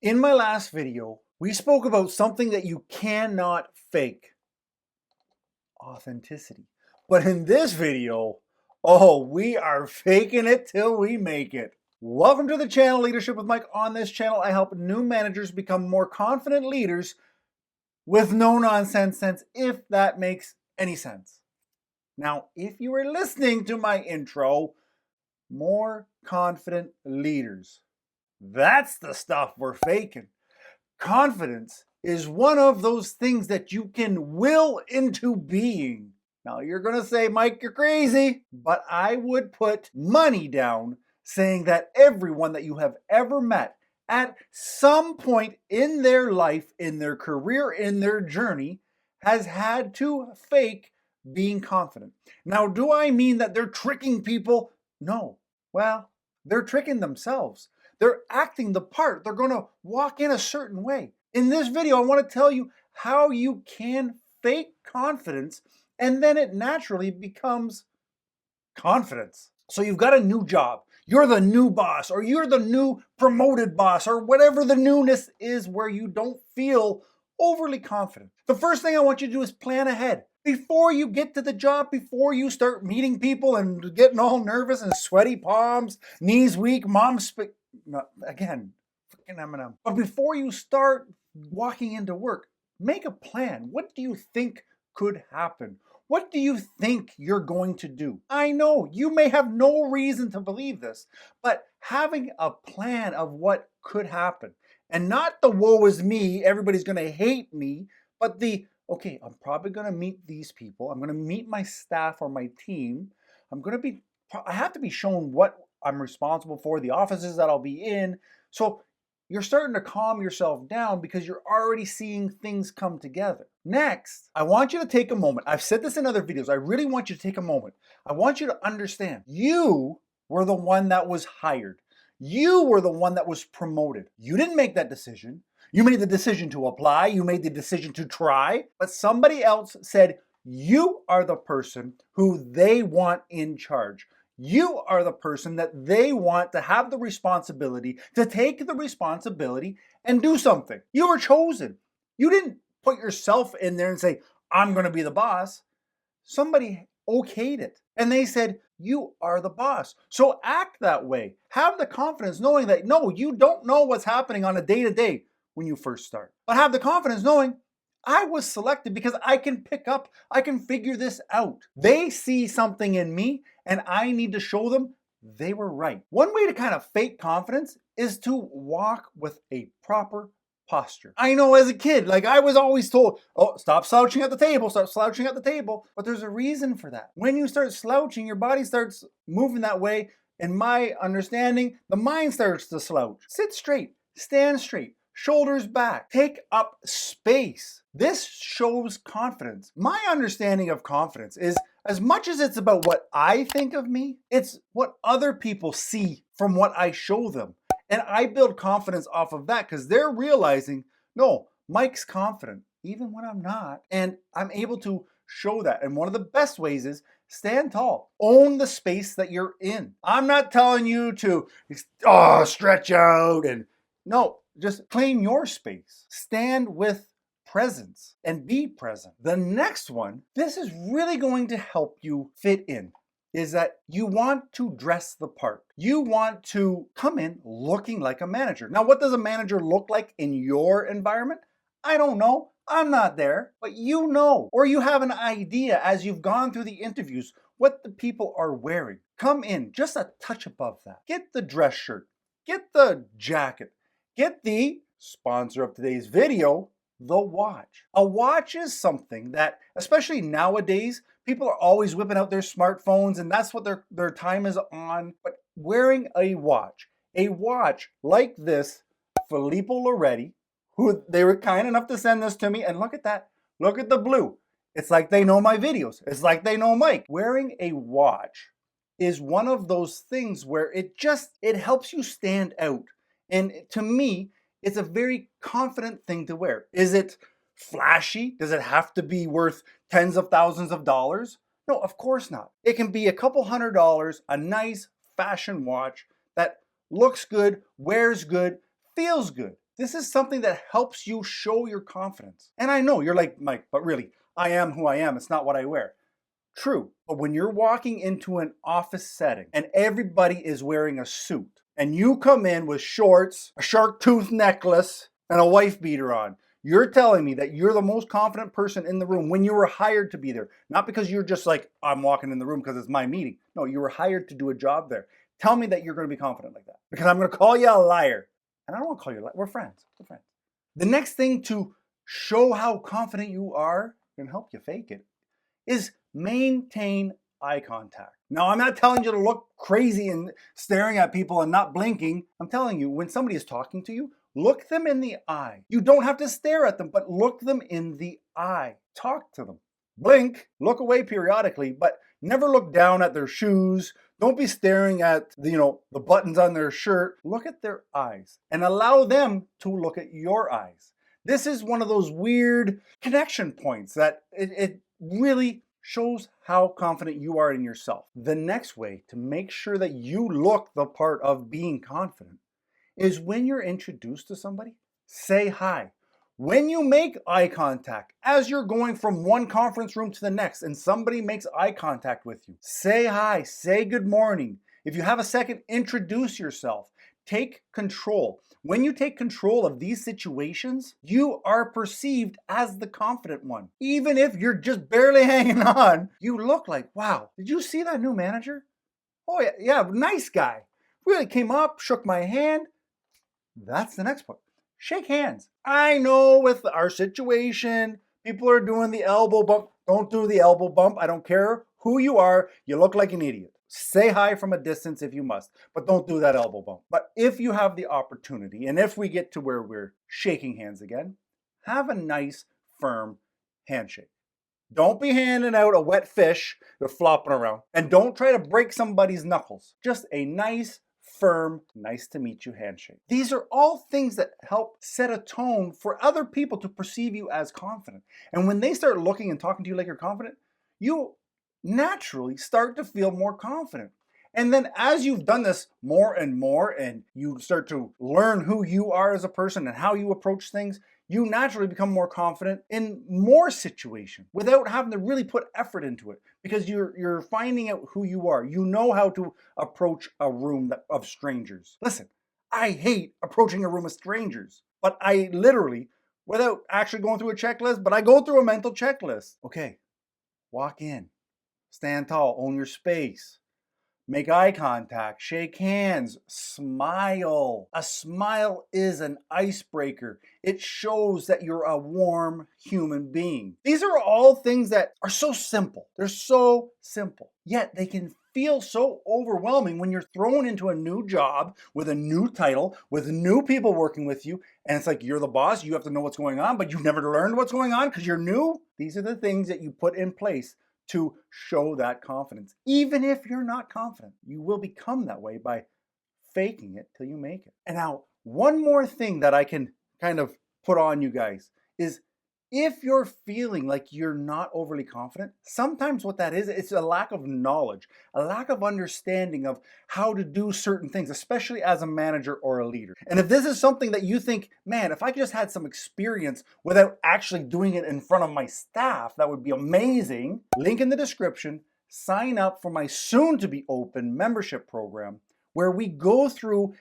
In my last video, we spoke about something that you cannot fake: authenticity. But in this video, oh, we are faking it till we make it. Welcome to the channel, Leadership with Mike. On this channel, I help new managers become more confident leaders with no nonsense sense, if that makes any sense. Now, if you were listening to my intro, more confident leaders, that's the stuff we're faking. Confidence is one of those things that you can will into being. Now you're going to say, Mike, you're crazy, but I would put money down saying that everyone that you have ever met at some point in their life, in their career, in their journey, has had to fake being confident. Now, do I mean that they're tricking people? No. Well, they're tricking themselves. They're acting the part. They're going to walk in a certain way. In this video, I want to tell you how you can fake confidence and then it naturally becomes confidence. So you've got a new job. You're the new boss, or you're the new promoted boss, or whatever the newness is where you don't feel overly confident. The first thing I want you to do is plan ahead. Before you get to the job, before you start meeting people and getting all nervous and sweaty palms, knees weak, again, freaking Eminem. But before you start walking into work, make a plan. What do you think could happen? What do you think you're going to do? I know you may have no reason to believe this, but having a plan of what could happen, and not the woe is me, everybody's going to hate me, but okay, I'm probably going to meet these people. I'm going to meet my staff or my team. I have to be shown what I'm responsible for, the offices that I'll be in. So you're starting to calm yourself down because you're already seeing things come together. Next, I want you to take a moment. I've said this in other videos. I really want you to take a moment. I want you to understand you were the one that was hired. You were the one that was promoted. You didn't make that decision. You made the decision to apply. You made the decision to try. But somebody else said, you are the person who they want in charge. You are the person that they want to have the responsibility, to take the responsibility and do something. You were chosen. You didn't put yourself in there and say, I'm going to be the boss. Somebody okayed it. And they said, you are the boss. So act that way. Have the confidence knowing that, no, you don't know what's happening on a day-to-day when you first start. But have the confidence knowing, I was selected because I can figure this out. They see something in me and I need to show them they were right. One way to kind of fake confidence is to walk with a proper posture. I know as a kid, I was always told, oh, stop slouching at the table, stop slouching at the table. But there's a reason for that. When you start slouching, your body starts moving that way. In my understanding, the mind starts to slouch. Sit straight, stand straight. Shoulders back. Take up space. This shows confidence. My understanding of confidence is, as much as it's about what I think of me, it's what other people see from what I show them. And I build confidence off of that because they're realizing, no, Mike's confident, even when I'm not. And I'm able to show that. And one of the best ways is stand tall. Own the space that you're in. I'm not telling you to stretch out and no. Just claim your space. Stand with presence and be present. The next one, this is really going to help you fit in, is that you want to dress the part. You want to come in looking like a manager. Now, what does a manager look like in your environment? I don't know. I'm not there, but you know, or you have an idea as you've gone through the interviews what the people are wearing. Come in just a touch above that. Get the dress shirt. Get the jacket. Get the sponsor of today's video, the watch. A watch is something that, especially nowadays, people are always whipping out their smartphones and that's what their time is on. But wearing a watch like this, Filippo Loretti, who they were kind enough to send this to me, and look at that. Look at the blue. It's like they know my videos. It's like they know Mike. Wearing a watch is one of those things where it helps you stand out. And to me, it's a very confident thing to wear. Is it flashy? Does it have to be worth tens of thousands of dollars? No, of course not. It can be a couple $100, a nice fashion watch that looks good, wears good, feels good. This is something that helps you show your confidence. And I know you're like, Mike, but really, I am who I am. It's not what I wear. True, but when you're walking into an office setting and everybody is wearing a suit and you come in with shorts, a shark tooth necklace, and a wife beater on, you're telling me that you're the most confident person in the room when you were hired to be there. Not because you're just like, I'm walking in the room because it's my meeting. No, you were hired to do a job there. Tell me that you're going to be confident like that, because I'm going to call you a liar. And I don't want to call you a liar. We're friends. We're friends. The next thing to show how confident you are and help you fake it is maintain eye contact. Now, I'm not telling you to look crazy and staring at people and not blinking. I'm telling you, when somebody is talking to you, look them in the eye. You don't have to stare at them, but look them in the eye. Talk to them. Blink, look away periodically, but never look down at their shoes. Don't be staring at the buttons on their shirt. Look at their eyes and allow them to look at your eyes. This is one of those weird connection points that it really shows how confident you are in yourself. The next way to make sure that you look the part of being confident is when you're introduced to somebody, say hi. When you make eye contact, as you're going from one conference room to the next and somebody makes eye contact with you, say hi, say good morning. If you have a second, introduce yourself. Take control. When you take control of these situations, you are perceived as the confident one. Even if you're just barely hanging on, you look like, wow, did you see that new manager? Oh yeah, nice guy. Really came up, shook my hand. That's the next point. Shake hands. I know with our situation, people are doing the elbow bump. Don't do the elbow bump. I don't care who you are. You look like an idiot. Say hi from a distance if you must, but don't do that elbow bump. But if you have the opportunity, and if we get to where we're shaking hands again, have a nice, firm handshake. Don't be handing out a wet fish that's flopping around. And don't try to break somebody's knuckles. Just a nice, firm, nice to meet you handshake. These are all things that help set a tone for other people to perceive you as confident. And when they start looking and talking to you like you're confident, you naturally start to feel more confident. And then as you've done this more and more, and you start to learn who you are as a person and how you approach things, you naturally become more confident in more situations without having to really put effort into it, because you're finding out who you are. You know how to approach a room of strangers. Listen, I hate approaching a room of strangers, but I literally, without actually going through a checklist, but I go through a mental checklist. Okay, walk in, stand tall, own your space. Make eye contact, shake hands, smile. A smile is an icebreaker. It shows that you're a warm human being. These are all things that are so simple. They're so simple, yet they can feel so overwhelming when you're thrown into a new job with a new title, with new people working with you, and it's like you're the boss, you have to know what's going on, but you've never learned what's going on because you're new. These are the things that you put in place to show that confidence. Even if you're not confident, you will become that way by faking it till you make it. And now, one more thing that I can kind of put on you guys is, if you're feeling like you're not overly confident, sometimes what that is, it's a lack of knowledge, a lack of understanding of how to do certain things, especially as a manager or a leader. And if this is something that you think, man, if I just had some experience without actually doing it in front of my staff, that would be amazing. Link in the description. Sign up for my soon to be open membership program, where we go through